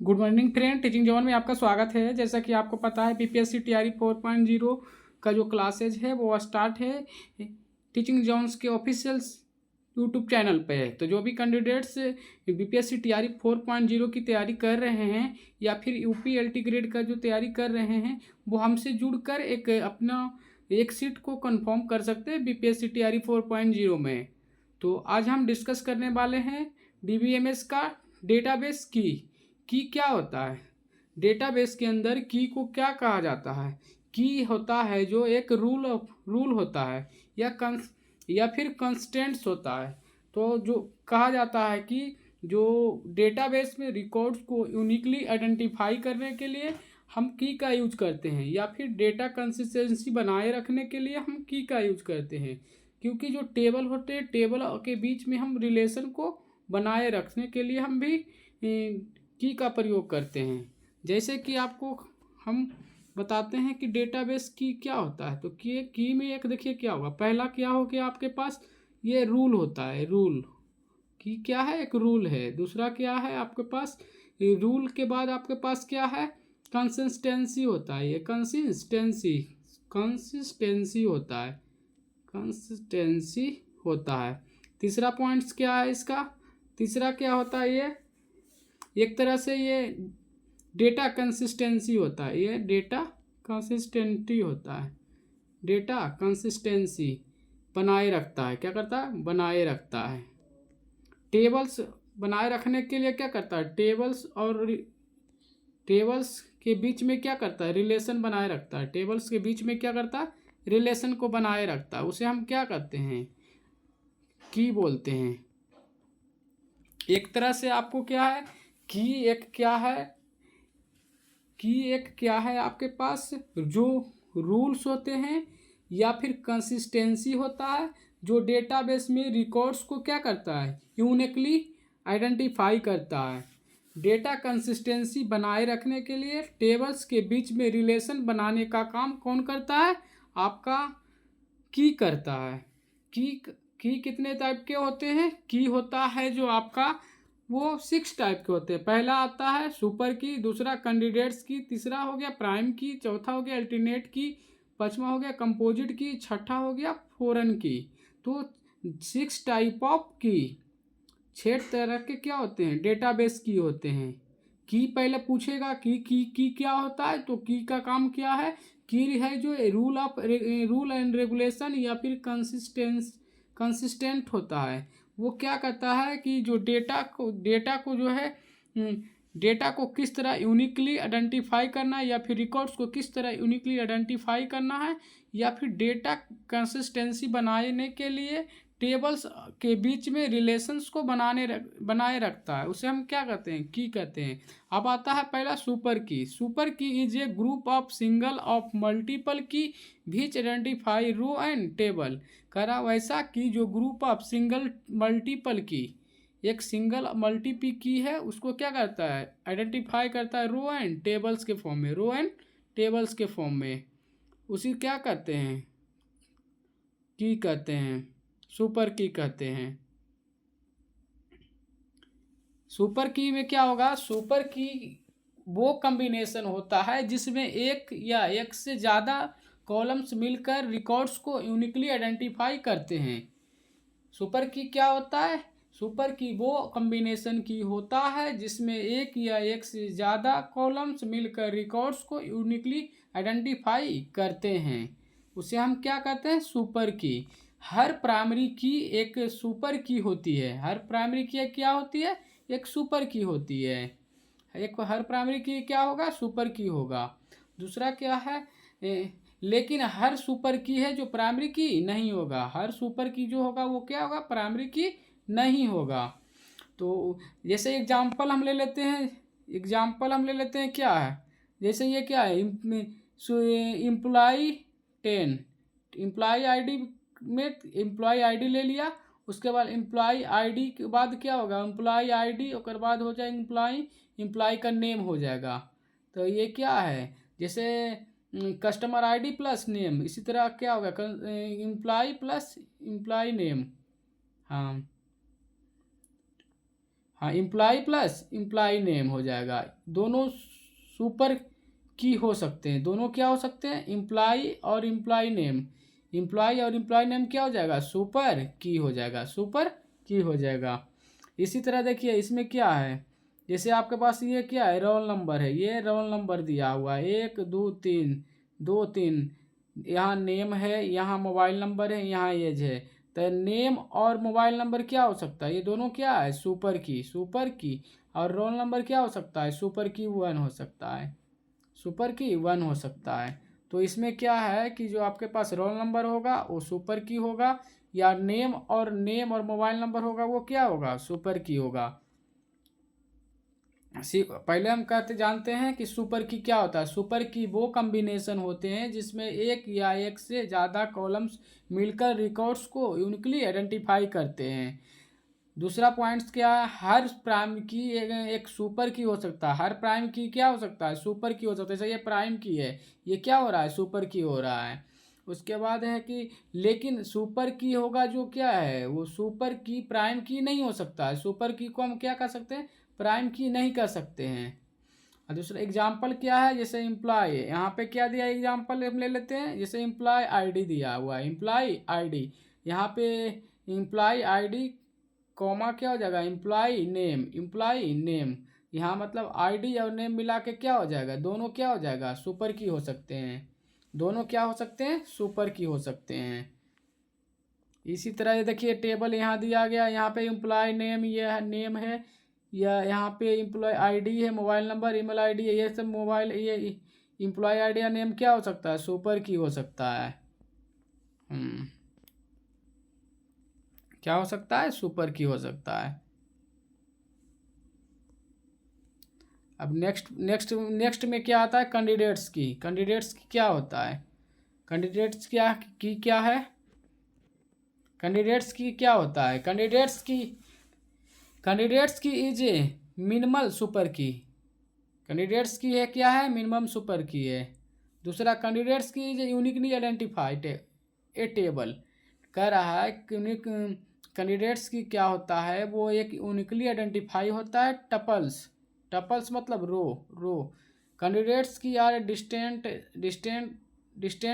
Good morning friend, teaching zone में आपका स्वागत है। जैसा कि आपको पता है बीपीएससी टीआरई 4.0 का जो क्लासेज है वो स्टार्ट है टीचिंग जोन्स के ऑफिशियल यूट्यूब चैनल पे है। तो जो भी कैंडिडेट्स बीपीएससी टीआरई 4.0 की तैयारी कर रहे हैं या फिर यूपीएलटी ग्रेड का जो तैयारी कर रहे हैं वो हमसे जुड़कर अपना एक सीट को कंफर्म कर सकते हैं बीपीएससी टीआरई 4.0 में। तो आज हम डिस्कस करने वाले हैं डीबीएमएस का डेटाबेस की क्या होता है। डेटाबेस के अंदर की को क्या कहा जाता है। की होता है जो एक रूल होता है या फिर कंस्टेंट्स होता है। तो जो कहा जाता है कि जो डेटाबेस में रिकॉर्ड्स को यूनिकली आइडेंटिफाई करने के लिए हम की का यूज करते हैं या फिर डेटा कंसिस्टेंसी बनाए रखने के लिए हम की का यूज करते हैं। क्योंकि जो टेबल होते हैं टेबल के बीच में हम रिलेशन को बनाए रखने के लिए हम भी की का प्रयोग करते हैं। जैसे कि आपको हम बताते हैं कि डेटाबेस की क्या होता है। तो की में एक देखिए क्या होगा। पहला क्या हो गया आपके पास, ये रूल होता है। रूल की क्या है, एक रूल है। दूसरा क्या है आपके पास, रूल के बाद आपके पास क्या है, कंसिस्टेंसी होता है। ये कंसिस्टेंसी होता है। कंसिस्टेंसी होता है। तीसरा पॉइंट्स क्या है इसका, तीसरा क्या होता है, ये एक तरह से ये डेटा कंसिस्टेंसी होता है। ये डेटा कंसिस्टेंटी होता है। डेटा कंसिस्टेंसी बनाए रखता है। क्या करता है, बनाए रखता है। टेबल्स बनाए रखने के लिए क्या करता है, टेबल्स के बीच में क्या करता है, रिलेशन बनाए रखता है। टेबल्स के बीच में क्या करता है, रिलेशन को बनाए रखता है। उसे हम क्या करते हैं, की बोलते हैं। एक तरह से आपको क्या है, की एक क्या है आपके पास, जो रूल्स होते हैं या फिर कंसिस्टेंसी होता है जो डेटाबेस में रिकॉर्ड्स को क्या करता है, यूनिकली आइडेंटिफाई करता है। डेटा कंसिस्टेंसी बनाए रखने के लिए टेबल्स के बीच में रिलेशन बनाने का काम कौन करता है, आपका की करता है। की कितने टाइप के होते हैं, की होता है जो आपका वो 6 टाइप के होते हैं। पहला आता है सुपर की, दूसरा कैंडिडेट्स की, तीसरा हो गया प्राइम की, चौथा हो गया अल्टरनेट की, पांचवा हो गया कंपोजिट की, छठा हो गया फॉरेन की। तो 6 टाइप ऑफ की, 6 तरह के क्या होते हैं, डेटाबेस की होते हैं। की पहले पूछेगा की क्या होता है। तो की का काम क्या है, की है जो रूल एंड रेगुलेशन या फिर कंसिस्टेंट होता है। वो क्या करता है कि जो डेटा को जो है डेटा को किस तरह यूनिकली आइडेंटिफाई करना है या फिर रिकॉर्ड्स को किस तरह यूनिकली आइडेंटिफाई करना है या फिर डेटा कंसिस्टेंसी बनाने के लिए टेबल्स के बीच में रिलेशंस को बनाए रखता है। उसे हम क्या कहते हैं, की कहते हैं। अब आता है पहला सुपर की। सुपर की is a group of single of multiple की विच आइडेंटिफाई रो एंड टेबल। करा वैसा की जो ग्रुप ऑफ सिंगल मल्टीपल की, एक सिंगल मल्टीपल की है उसको क्या करता है, आइडेंटिफाई करता है रो एंड टेबल्स के फॉर्म में। रो एंड टेबल्स के फॉर्म में उसी क्या कहते हैं, की कहते हैं, सुपर की कहते हैं। सुपर की में क्या होगा, सुपर की वो कॉम्बिनेशन होता है जिसमें एक या एक से ज़्यादा कॉलम्स मिलकर रिकॉर्ड्स को यूनिकली आइडेंटिफाई करते हैं। सुपर की क्या होता है, सुपर की वो कॉम्बिनेशन की होता है जिसमें एक या एक से ज़्यादा कॉलम्स मिलकर रिकॉर्ड्स को यूनिकली आइडेंटिफाई करते हैं। उसे हम क्या कहते हैं, सुपर की। हर प्राइमरी की एक सुपर की होती है। हर प्राइमरी की क्या होती है, एक सुपर की होती है। एक हर प्राइमरी की क्या होगा, सुपर की होगा। दूसरा क्या है, लेकिन हर सुपर की है जो प्राइमरी की नहीं होगा। हर सुपर की जो होगा वो क्या होगा, प्राइमरी की नहीं होगा। तो जैसे एग्जाम्पल हम ले लेते हैं, क्या है, जैसे ये क्या है, एम्प्लॉई 10, एम्प्लॉई आईडी में एम्प्लॉई आईडी ले लिया। उसके बाद एम्प्लॉई आईडी के बाद क्या होगा, एम्प्लॉई आईडी और बाद हो जाएगा एम्प्लॉई का नेम हो जाएगा। तो ये क्या है, जैसे कस्टमर आईडी प्लस नेम, इसी तरह क्या होगा, एम्प्लॉई प्लस एम्प्लॉई नेम। हाँ हाँ, इम्प्लाई प्लस इम्प्लाई नेम हो जाएगा। दोनों सुपर की हो सकते हैं, दोनों क्या हो सकते हैं, इम्प्लाई और इम्प्लाई नेम। इम्प्लाई और इम्प्लाई नेम क्या हो जाएगा, सुपर की हो जाएगा, सुपर की हो जाएगा। इसी तरह देखिए इसमें क्या है, जैसे आपके पास ये क्या है, रोल नंबर है, ये रोल नंबर दिया हुआ है 1 2 3 2 3, यहाँ नेम है, यहाँ मोबाइल नंबर है, यहाँ एज है। तो नेम और मोबाइल नंबर क्या हो सकता है, ये दोनों क्या है, सुपर की, सुपर की। और रोल नंबर क्या हो सकता है, सुपर की 1 हो सकता है, सुपर की 1 हो सकता है। तो इसमें क्या है कि जो आपके पास रोल नंबर होगा वो सुपर की होगा, या नेम और मोबाइल नंबर होगा वो क्या होगा, सुपर की होगा। पहले हम कहते जानते हैं कि सुपर की क्या होता है। सुपर की वो कॉम्बिनेशन होते हैं जिसमें एक या एक से ज़्यादा कॉलम्स मिलकर रिकॉर्ड्स को यूनिकली आइडेंटिफाई करते हैं। दूसरा पॉइंट्स क्या है, हर प्राइम की एक सुपर की हो सकता है, हर प्राइम की क्या हो सकता है, सुपर की हो सकता है। जैसे ये प्राइम की है, ये क्या हो रहा है, सुपर की हो रहा है। उसके बाद है कि लेकिन सुपर की होगा जो क्या है, वो सुपर की प्राइम की नहीं हो सकता है। सुपर की को हम क्या कर सकते हैं, प्राइम की नहीं कर सकते हैं। और दूसरा एग्जाम्पल क्या है, जैसे इम्प्लाई, यहाँ पे क्या दिया एग्जाम्पल हम ले लेते हैं, जैसे इम्प्लाई आईडी दिया हुआ है, इम्प्लाई आईडी, यहाँ पे इम्प्लाई आईडी कॉमा क्या हो जाएगा, इम्प्लाई नेम, इम्प्लाई नेम। यहाँ मतलब आईडी और नेम मिला के क्या हो जाएगा, दोनों क्या हो जाएगा, सुपर की हो सकते हैं। दोनों क्या हो सकते हैं, सुपर की हो सकते हैं। इसी तरह ये देखिए टेबल यहाँ दिया गया, यहाँ पे इम्प्लॉय नेम, ये नेम है, या यहाँ पे इम्प्लॉय आईडी है, मोबाइल नंबर, ईमेल आईडी है, ये सब मोबाइल, ये इम्प्लॉय आईडी या नेम क्या हो सकता है, सुपर की हो सकता है। क्या हो सकता है, सुपर की हो सकता है। अब नेक्स्ट में क्या आता है, कैंडिडेट्स की। कैंडिडेट्स की क्या होता है, कैंडिडेट्स क्या है, कैंडिडेट्स की क्या होता है, कैंडिडेट्स की इज ए मिनिमल सुपर की। कैंडिडेट्स की है क्या है, मिनिमम सुपर की है। दूसरा कैंडिडेट्स की is uniquely identified A table, कह रहा है कैंडिडेट्स की क्या होता है, वो एक यूनिकली आइडेंटिफाई होता है टपल्स, टपल्स मतलब रो। Candidates key are distinct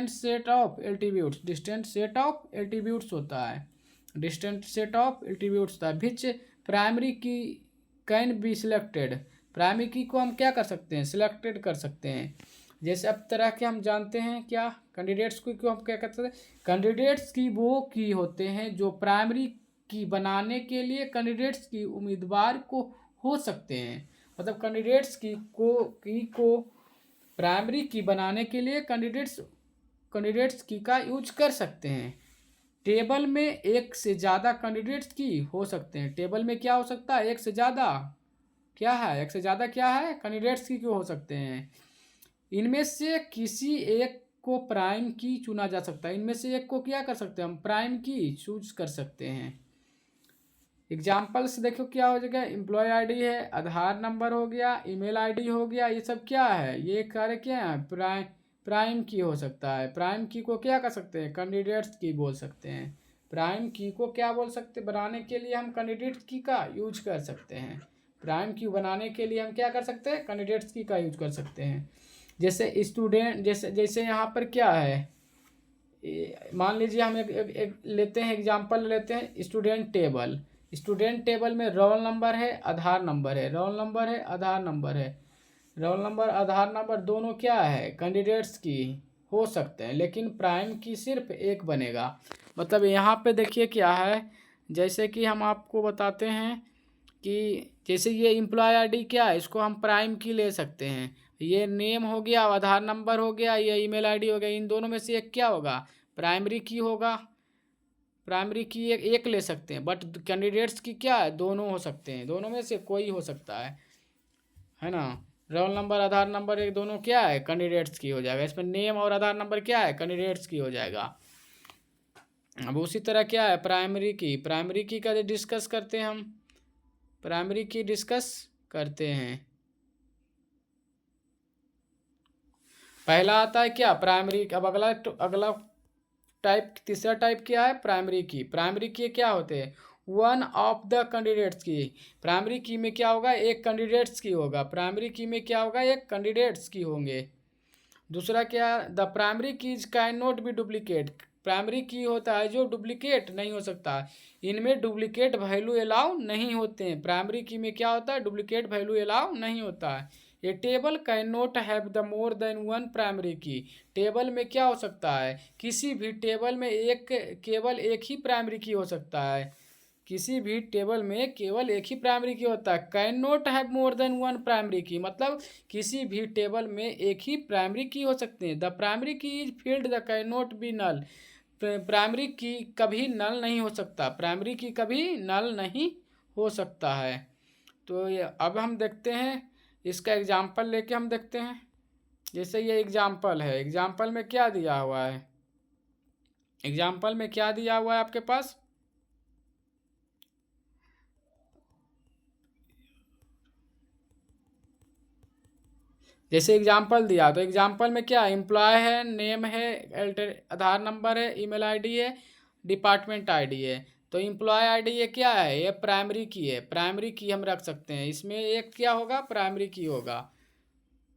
set of attributes, distinct set of attributes होता है, डिस्टेंट सेट ऑफ एट्रीब्यूट्स होता है। Which primary key can be selected, primary key को हम क्या कर सकते हैं, सिलेक्टेड कर सकते हैं। जैसे अब तरह के हम जानते हैं क्या, कैंडिडेट्स को हम क्या कहते हैं, कैंडिडेट्स की वो की होते हैं जो प्राइमरी की बनाने के लिए कैंडिडेट्स की उम्मीदवार को हो सकते हैं। मतलब कैंडिडेट्स को प्राइमरी की बनाने के लिए कैंडिडेट्स की का यूज कर सकते हैं। टेबल में एक से ज़्यादा कैंडिडेट्स की हो सकते हैं, टेबल में क्या हो सकता है, एक से ज़्यादा क्या है, एक से ज़्यादा क्या है, कैंडिडेट्स की हो सकते हैं। इनमें से किसी एक को प्राइम की चुना जा सकता है, इनमें से एक को क्या कर सकते हैं हम, प्राइम की चूज कर सकते हैं। एग्जाम्पल्स देखो क्या हो जाएगा, एम्प्लॉय आईडी है, आधार नंबर हो गया, ईमेल आईडी हो गया, ये सब क्या है, ये कार्य क्या है, प्राइम की हो सकता है। प्राइम की को क्या कर सकते हैं, कैंडिडेट्स की बोल सकते हैं। प्राइम की को क्या बोल सकते, बनाने के लिए हम कैंडिडेट की का यूज कर सकते हैं। प्राइम की बनाने के लिए हम क्या कर सकते हैं, कैंडिडेट्स की का यूज कर सकते हैं। जैसे स्टूडेंट, जैसे यहाँ पर क्या है, मान लीजिए हम एक लेते हैं एग्जाम्पल लेते हैं, स्टूडेंट टेबल। स्टूडेंट टेबल में रोल नंबर है, आधार नंबर है, रोल नंबर है, आधार नंबर है, रोल नंबर आधार नंबर दोनों क्या है, कैंडिडेट्स की हो सकते हैं, लेकिन प्राइम की सिर्फ एक बनेगा। मतलब यहाँ पे देखिए क्या है, जैसे कि हम आपको बताते हैं कि जैसे ये एम्प्लॉय आईडी क्या है, इसको हम प्राइम की ले सकते हैं। ये नेम हो गया, आधार नंबर हो गया, ये ईमेल आईडी हो गया, इन दोनों में से एक क्या होगा, प्राइमरी की होगा। प्राइमरी की एक ले सकते हैं, बट कैंडिडेट्स की क्या है, दोनों हो सकते हैं, दोनों में से कोई हो सकता है ना। रोल नंबर आधार नंबर एक दोनों क्या है, कैंडिडेट्स की हो जाएगा। इसमें नेम और आधार नंबर क्या है, कैंडिडेट्स की हो जाएगा। अब उसी तरह क्या है, प्राइमरी की का डिस्कस करते हैं हम, प्राइमरी की डिस्कस करते हैं। पहला आता है क्या, प्राइमरी। अब अगला टाइप, तीसरा टाइप क्या है, प्राइमरी की। प्राइमरी की क्या होते हैं, वन ऑफ द कैंडिडेट्स की। प्राइमरी की में क्या होगा, एक कैंडिडेट्स की होगा। प्राइमरी की में क्या होगा, एक कैंडिडेट्स की होंगे। दूसरा क्या, the primary keys can not B duplicate. Primary की होता है जो डुप्लीकेट नहीं हो सकता, इनमें डुप्लीकेट वैल्यू अलाउ नहीं होते हैं। प्राइमरी की में क्या होता है, डुप्लीकेट वैल्यू अलाउ नहीं होता है। A table can not have the more than one primary की। टेबल में क्या हो सकता है, किसी भी टेबल में केवल एक ही प्राइमरी की हो सकता है। किसी भी टेबल में केवल एक ही प्राइमरी की होता है। Can not have more than one primary की मतलब किसी भी टेबल में एक ही प्राइमरी की हो सकते हैं। The primary key is field the can not be null. Primary key कभी नल नहीं हो सकता, प्राइमरी की कभी नल नहीं हो सकता है। तो ये अब हम देखते हैं, इसका एग्जाम्पल लेके हम देखते हैं। जैसे ये एग्जाम्पल है, एग्जाम्पल में क्या दिया हुआ है, एग्जाम्पल में क्या दिया हुआ है आपके पास। जैसे एग्जाम्पल दिया तो एग्जाम्पल में क्या, एम्प्लॉय है, नेम है, आधार नंबर है, ईमेल आईडी है, डिपार्टमेंट आईडी है। तो एम्प्लॉय आईडी ये क्या है, ये प्राइमरी की है। प्राइमरी की हम रख सकते हैं, इसमें एक क्या होगा, प्राइमरी की होगा,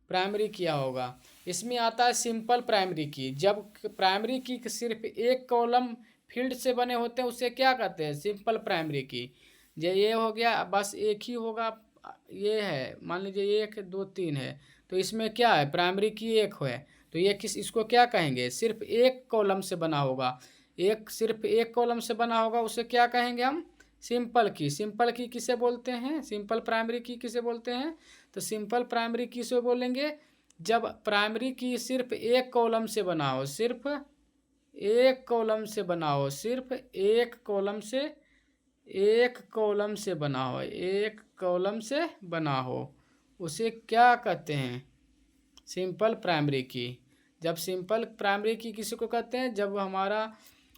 प्राइमरी किया होगा। इसमें आता है सिंपल प्राइमरी की। जब प्राइमरी की सिर्फ एक कॉलम फील्ड से बने होते हैं उसे क्या कहते हैं, सिंपल प्राइमरी की। ये हो गया, बस एक ही होगा, ये है, मान लीजिए 1 2 3 है, तो इसमें क्या है, प्राइमरी की एक है, तो ये इसको क्या कहेंगे, सिर्फ एक कॉलम से बना होगा, सिर्फ एक कॉलम से बना होगा, उसे क्या कहेंगे हम, सिंपल की। सिंपल की किसे बोलते हैं, सिंपल प्राइमरी की किसे बोलते हैं, तो सिंपल प्राइमरी की से बोलेंगे जब प्राइमरी की सिर्फ एक कॉलम से बना हो, सिर्फ एक कॉलम से बना हो, सिर्फ एक कॉलम से, एक कॉलम से बना हो, एक कॉलम से बना हो, उसे क्या कहते हैं, सिंपल प्राइमरी की। जब सिंपल प्राइमरी की किसी को कहते हैं,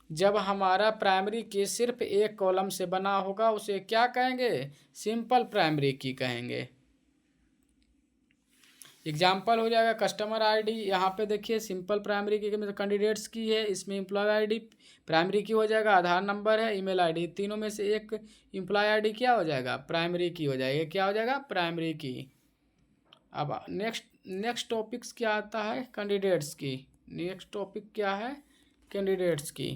जब हमारा प्राइमरी की सिर्फ एक कॉलम से बना होगा उसे क्या कहेंगे, सिंपल प्राइमरी की कहेंगे। एग्जाम्पल हो जाएगा कस्टमर आईडी, यहाँ पे देखिए सिंपल प्राइमरी की मतलब कैंडिडेट्स की है, इसमें एम्प्लॉय आईडी प्राइमरी की हो जाएगा, आधार नंबर है, ईमेल आईडी, तीनों में से एक एम्प्लॉय आईडी क्या हो जाएगा, प्राइमरी की हो जाएगी, क्या हो जाएगा, प्राइमरी की। अब नेक्स्ट टॉपिक्स क्या आता है, कैंडिडेट्स की। नेक्स्ट टॉपिक क्या है, कैंडिडेट्स की।